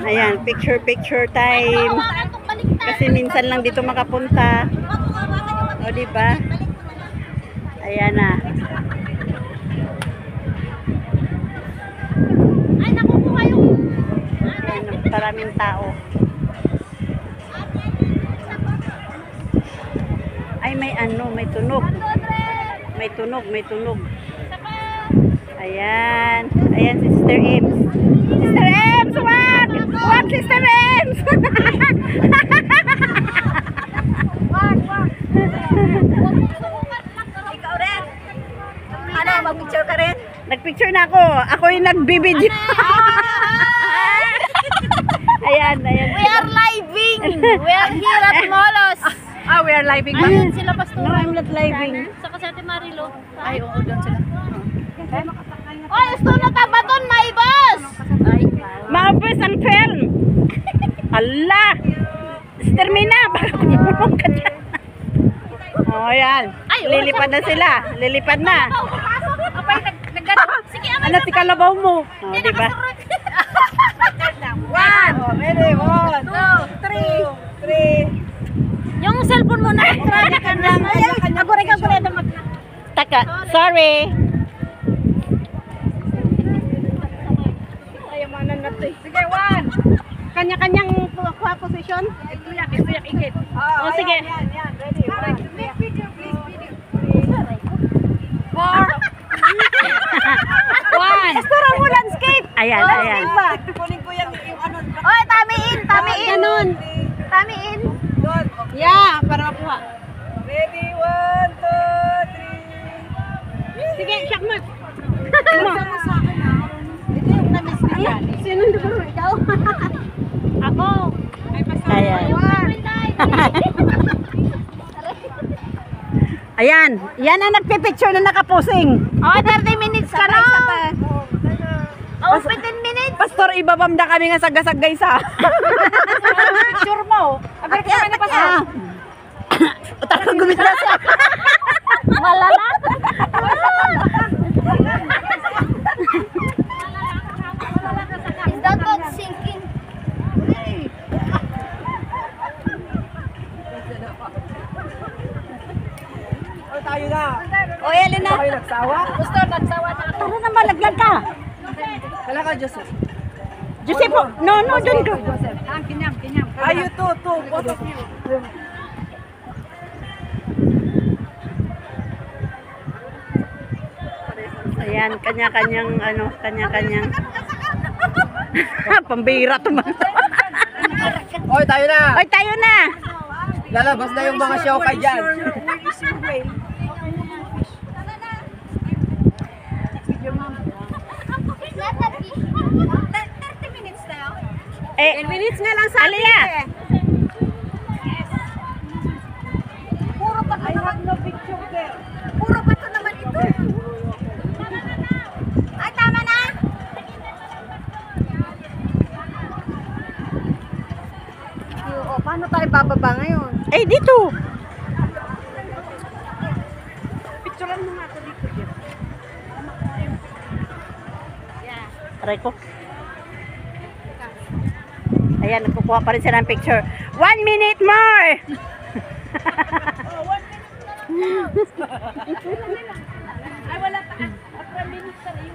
Ayan, picture time. Kasi minsan lang dito makapunta. O, diba? Ayan na. Ay, nakukuha yung... Ayan, maraming tao. Ay, may tunog. May tunog. Ayan. Ayan, Sister Ems. Sister Ems, wag! Wag, Sister Ems! Wag. Ikaw rin. Ano, mag-picture ka rin? Nagpicture na ako. Ako yung nagbibideo. Ayan. We are living. We are here at Molos. We are living ba? Ayun sila, Pastor. No, I'm not living. Saka si Ate Marilo. Ay, oo, doon sila. Oy, gusto na tabaton, may boss! Maubos ang film. Allah! Sister Mina, baka kumulong ka dyan. O, ayan. Lilipad na sila. Lilipad na. Sige, Ano, tikalabaw mo? O, diba? Ready? 1, 2, 3. yung cellphone mo na. Traffic ka na. Agure. Taka, sorry. Ayamanan na to. Sige, 1. Kanya-kanyang position. Ituyak, ikit. O, sige. Yan. Ready? 1. Make video, please. Video. 4. Istura mo landscape. Ayan. Kunin ko yung ano. Oy, tamiin. Ganun. Tamiin. Good. Yeah, para makuha. Ready? 1, 2, 3. Sige, siyak mo. Ito yung na-miss na yan. Sino dito? Ikaw? Ako. Ayan. Ayan. Yan ang nagpipicture na nakapusing. Oh, 30 minutes ka na. Oh, 15 minutes. Pastor, ibabam na kami nga sagasagay sa. Picture mo. Abir kami na pastor. Utang gumita siya. Malala. Is that boat sinking? O, tayo na. O, Elena. Tayo nagsawa. Gusto, nagsawa na ako. Tara na, malaglag ka. Kala ka, Joseph. Joseph, no, dun ka. Kinyam. Ayo, two. Both of you. Ayan, kanya-kanyang pambira to man. Oy, tayo na. Oy, tayo na. Lalabas na yung mga show kay dyan. Eh, 10 minutes nga lang sa Alia. Puro pa I have no picture there. Puro pa to naman ito. Ay, tama na. O, paano tayo bababa ngayon? Eh, dito. Picturean mo nga ako dito. Aray ko. Ayan, nagkukuha pa rin sila ng picture. 1 minute more! Ay, wala pa. 4 minutes pa rin.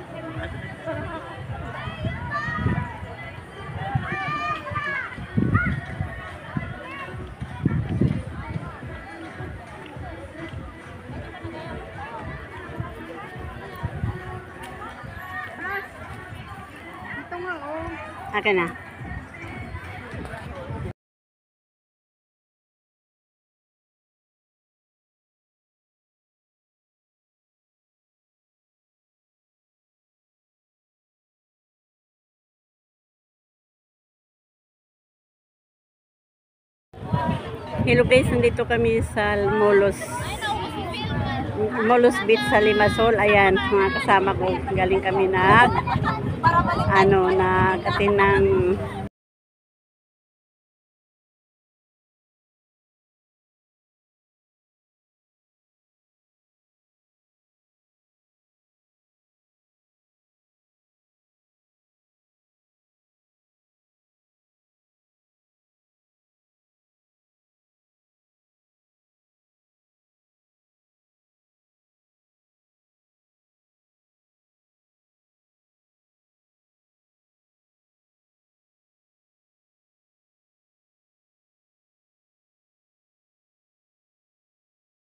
Ito nga, oh. Akin na. Hello guys, nandito kami sa Molos Beach sa Limassol. Ayan, mga kasama ko, galing kami nag-atin ng